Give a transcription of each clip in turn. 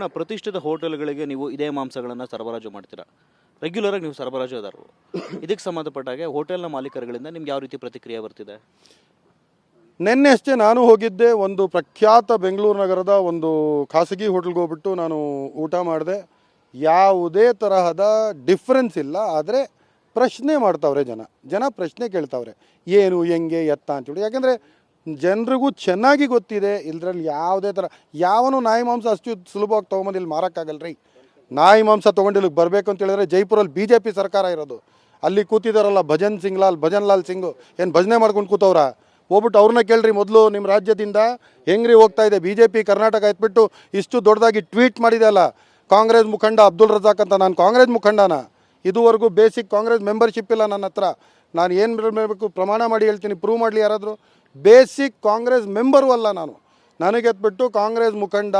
ಬೆಂಗಳೂರಿನ ಪ್ರತಿಷ್ಠಿತ ಹೋಟೆಲ್ಗಳಿಗೆ ನೀವು ಇದೇ ಮಾಂಸಗಳನ್ನು ಸರಬರಾಜು ಮಾಡ್ತೀರಾ, ರೆಗ್ಯುಲರಾಗಿ ನೀವು ಸರಬರಾಜುದಾರರು. ಇದಕ್ಕೆ ಸಂಬಂಧಪಟ್ಟ ಹಾಗೆ ಹೋಟೆಲ್ನ ಮಾಲೀಕರುಗಳಿಂದ ನಿಮ್ಗೆ ಯಾವ ರೀತಿ ಪ್ರತಿಕ್ರಿಯೆ ಬರ್ತಿದೆ? ನಿನ್ನೆ ಅಷ್ಟೇ ನಾನು ಹೋಗಿದ್ದೆ, ಒಂದು ಪ್ರಖ್ಯಾತ ಬೆಂಗಳೂರು ನಗರದ ಒಂದು ಖಾಸಗಿ ಹೋಟೆಲ್ಗೆ ಹೋಗ್ಬಿಟ್ಟು ನಾನು ಊಟ ಮಾಡಿದೆ. ಯಾವುದೇ ತರಹದ ಡಿಫ್ರೆನ್ಸ್ ಇಲ್ಲ. ಆದರೆ ಪ್ರಶ್ನೆ ಮಾಡ್ತಾವ್ರೆ ಜನ ಪ್ರಶ್ನೆ ಕೇಳ್ತಾವ್ರೆ, ಏನು ಹೆಂಗೆ ಎತ್ತ ಅಂತೇಳಿ. ಯಾಕೆಂದರೆ ಜನರಿಗೂ ಚೆನ್ನಾಗಿ ಗೊತ್ತಿದೆ ಇದರಲ್ಲಿ ಯಾವುದೇ ಥರ ಯಾವನು ನಾಯಿ ಮಾಂಸ ಅಷ್ಟು ಸುಲಭವಾಗಿ ತೊಗೊಂಬಂದು ಇಲ್ಲಿ ಮಾರೋಕ್ಕಾಗಲ್ರಿ. ನಾಯಿ ಮಾಂಸ ತೊಗೊಂಡು ಇಲ್ಲಿಗೆ ಬರಬೇಕು ಅಂತ ಹೇಳಿದ್ರೆ ಜೈಪುರಲ್ಲಿ BJP ಸರ್ಕಾರ ಇರೋದು. ಅಲ್ಲಿ ಕೂತಿದಾರಲ್ಲ ಭಜನ್ ಲಾಲ್ ಸಿಂಗು, ಏನು ಭಜನೆ ಮಾಡ್ಕೊಂಡು ಕೂತವ್ರ? ಹೋಗ್ಬಿಟ್ಟು ಅವ್ರನ್ನ ಕೇಳ್ರಿ ಮೊದಲು, ನಿಮ್ಮ ರಾಜ್ಯದಿಂದ ಹೆಂಗ್ರಿ ಹೋಗ್ತಾ ಇದೆ BJP ಕರ್ನಾಟಕ ಎತ್ಬಿಟ್ಟು ಇಷ್ಟು ದೊಡ್ಡದಾಗಿ ಟ್ವೀಟ್ ಮಾಡಿದೆ ಅಲ್ಲ ಕಾಂಗ್ರೆಸ್ ಮುಖಂಡ ಅಬ್ದುಲ್ ರಜಾಕ್ ಅಂತ. ನಾನು ಕಾಂಗ್ರೆಸ್ ಮುಖಂಡನ, ಇದುವರೆಗೂ ಬೇಸಿಕ್ ಕಾಂಗ್ರೆಸ್ ಮೆಂಬರ್ಶಿಪ್ ಇಲ್ಲ ನನ್ನ ಹತ್ರ. ನಾನು ಏನು ಹೇಳಬೇಕು ಪ್ರಮಾಣ ಮಾಡಿ ಹೇಳ್ತೀನಿ, ಪ್ರೂವ್ ಮಾಡಲಿ ಯಾರಾದರೂ. ಬೇಸಿಕ್ ಕಾಂಗ್ರೆಸ್ ಮೆಂಬರು ಅಲ್ಲ ನಾನು. ನನಗೆ ಎತ್ಬಿಟ್ಟು ಕಾಂಗ್ರೆಸ್ ಮುಖಂಡ,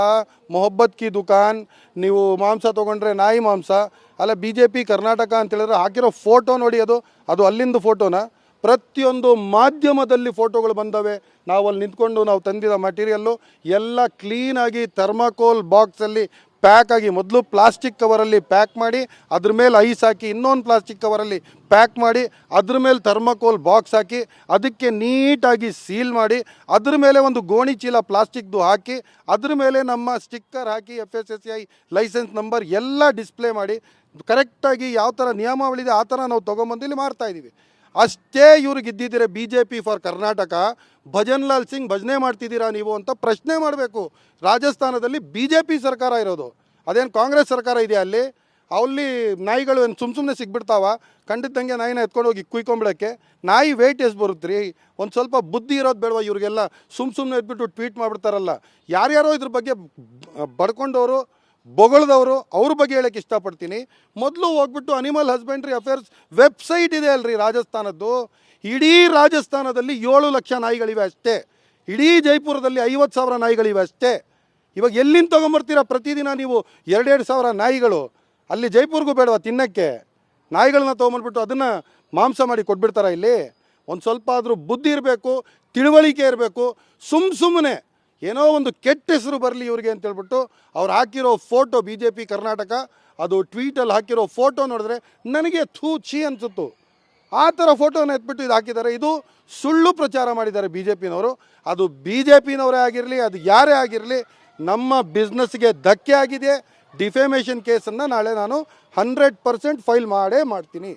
ಮೊಹಬ್ಬತ್ ಕಿ ದುಕಾನ್, ನೀವು ಮಾಂಸ ತೊಗೊಂಡ್ರೆ ನಾಯಿ ಮಾಂಸ ಅಲ್ಲ. BJP ಕರ್ನಾಟಕ ಅಂತ ಹೇಳಿದ್ರೆ ಹಾಕಿರೋ ಫೋಟೋ ನೋಡಿ, ಅದು ಅಲ್ಲಿಂದ ಫೋಟೋನ. ಪ್ರತಿಯೊಂದು ಮಾಧ್ಯಮದಲ್ಲಿ ಫೋಟೋಗಳು ಬಂದವೆ. ನಾವು ಅಲ್ಲಿ ನಿಂತ್ಕೊಂಡು ನಾವು ತಂದಿರೋ ಮಟೀರಿಯಲ್ಲು ಎಲ್ಲ ಕ್ಲೀನಾಗಿ ಥರ್ಮಾಕೋಲ್ ಬಾಕ್ಸಲ್ಲಿ ಪ್ಯಾಕ್ ಆಗಿ, ಮೊದಲು ಪ್ಲಾಸ್ಟಿಕ್ ಕವರಲ್ಲಿ ಪ್ಯಾಕ್ ಮಾಡಿ ಅದ್ರ ಮೇಲೆ ಐಸ್ ಹಾಕಿ, ಇನ್ನೊಂದು ಪ್ಲಾಸ್ಟಿಕ್ ಕವರಲ್ಲಿ ಪ್ಯಾಕ್ ಮಾಡಿ ಅದ್ರ ಮೇಲೆ ಥರ್ಮಾಕೋಲ್ ಬಾಕ್ಸ್ ಹಾಕಿ ಅದಕ್ಕೆ ನೀಟಾಗಿ ಸೀಲ್ ಮಾಡಿ ಅದ್ರ ಮೇಲೆ ಒಂದು ಗೋಣಿ ಚೀಲ ಪ್ಲಾಸ್ಟಿಕ್ದು ಹಾಕಿ ಅದ್ರ ಮೇಲೆ ನಮ್ಮ ಸ್ಟಿಕ್ಕರ್ ಹಾಕಿ FSSAI ಲೈಸೆನ್ಸ್ ನಂಬರ್ ಎಲ್ಲ ಡಿಸ್ಪ್ಲೇ ಮಾಡಿ ಕರೆಕ್ಟಾಗಿ ಯಾವ ಥರ ನಿಯಮಾವಳಿದೆ ಆ ಥರ ನಾವು ತೊಗೊಂಬಂದು ಇಲ್ಲಿ ಮಾಡ್ತಾಯಿದ್ದೀವಿ. ಅಷ್ಟೇ ಇವ್ರಿಗೆ ಇದ್ದಿದ್ದೀರ BJP ಫಾರ್ ಕರ್ನಾಟಕ, ಭಜನ್ ಲಾಲ್ ಸಿಂಗ್ ಭಜನೆ ಮಾಡ್ತಿದ್ದೀರಾ ನೀವು ಅಂತ ಪ್ರಶ್ನೆ ಮಾಡಬೇಕು. ರಾಜಸ್ಥಾನದಲ್ಲಿ BJP ಸರ್ಕಾರ ಇರೋದು, ಅದೇನು ಕಾಂಗ್ರೆಸ್ ಸರ್ಕಾರ ಇದೆಯಾ ಅಲ್ಲಿ? ಅಲ್ಲಿ ನಾಯಿಗಳು ಏನು ಸುಮ್ಮನೆ ಸಿಗ್ಬಿಡ್ತಾವ? ಕಂಡಿದ್ದಂಗೆ ನಾಯಿನ ಎತ್ಕೊಂಡು ಹೋಗಿ ಕುಯ್ಕೊಂಬಿಡೋಕ್ಕೆ. ನಾಯಿ ವೆಯ್ಟ್ ಎಷ್ಟು ಬರುತ್ತೆ ರೀ? ಒಂದು ಸ್ವಲ್ಪ ಬುದ್ಧಿ ಇರೋದು ಬೇಡವಾ ಇವ್ರಿಗೆಲ್ಲ? ಸುಮ್ಮನೆ ಎದ್ಬಿಟ್ಟು ಟ್ವೀಟ್ ಮಾಡಿಬಿಡ್ತಾರಲ್ಲ. ಯಾರ್ಯಾರೋ ಇದ್ರ ಬಗ್ಗೆ ಬಡ್ಕೊಂಡವರು ಬೊಗಳದವರು ಅವ್ರ ಬಗ್ಗೆ ಹೇಳೋಕ್ಕೆ ಇಷ್ಟಪಡ್ತೀನಿ. ಮೊದಲು ಹೋಗ್ಬಿಟ್ಟು ಅನಿಮಲ್ ಹಸ್ಬೆಂಡ್ರಿ ಅಫೇರ್ಸ್ ವೆಬ್ಸೈಟ್ ಇದೆ ಅಲ್ರಿ ರಾಜಸ್ಥಾನದ್ದು. ಇಡೀ ರಾಜಸ್ಥಾನದಲ್ಲಿ 7 ಲಕ್ಷ ನಾಯಿಗಳಿವೆ ಅಷ್ಟೇ. ಇಡೀ ಜೈಪುರದಲ್ಲಿ 50,000 ನಾಯಿಗಳಿವೆ ಅಷ್ಟೇ. ಇವಾಗ ಎಲ್ಲಿಂದ ತೊಗೊಂಬರ್ತೀರಾ ಪ್ರತಿದಿನ ನೀವು 2,000 ನಾಯಿಗಳು? ಅಲ್ಲಿ ಜೈಪುರ್ಗೂ ಬೇಡವಾ ತಿನ್ನೋಕ್ಕೆ? ನಾಯಿಗಳನ್ನ ತೊಗೊಂಬಂದ್ಬಿಟ್ಟು ಅದನ್ನು ಮಾಂಸ ಮಾಡಿ ಕೊಟ್ಬಿಡ್ತಾರ ಇಲ್ಲಿ? ಒಂದು ಸ್ವಲ್ಪ ಆದರೂ ಬುದ್ಧಿ ಇರಬೇಕು, ತಿಳುವಳಿಕೆ ಇರಬೇಕು. ಸುಮ್ಮನೆ ಏನೋ ಒಂದು ಕೆಟ್ಟ ಹೆಸರು ಬರಲಿ ಇವ್ರಿಗೆ ಅಂತೇಳ್ಬಿಟ್ಟು ಅವ್ರು ಹಾಕಿರೋ ಫೋಟೋ BJP ಕರ್ನಾಟಕ ಅದು ಟ್ವೀಟಲ್ಲಿ ಹಾಕಿರೋ ಫೋಟೋ ನೋಡಿದ್ರೆ ನನಗೆ ಛೀ ಅನಿಸುತ್ತು. ಆ ಥರ ಫೋಟೋನ ಎತ್ಬಿಟ್ಟು ಇದು ಹಾಕಿದ್ದಾರೆ. ಇದು ಸುಳ್ಳು ಪ್ರಚಾರ ಮಾಡಿದ್ದಾರೆ BJPನವರು. ಅದು BJPನವರೇ ಆಗಿರಲಿ, ಅದು ಯಾರೇ ಆಗಿರಲಿ, ನಮ್ಮ ಬಿಸ್ನೆಸ್ಗೆ ಧಕ್ಕೆ ಆಗಿದೆ. ಡಿಫೇಮೇಷನ್ ಕೇಸನ್ನು ನಾಳೆ ನಾನು 100% ಫೈಲ್ ಮಾಡೇ ಮಾಡ್ತೀನಿ.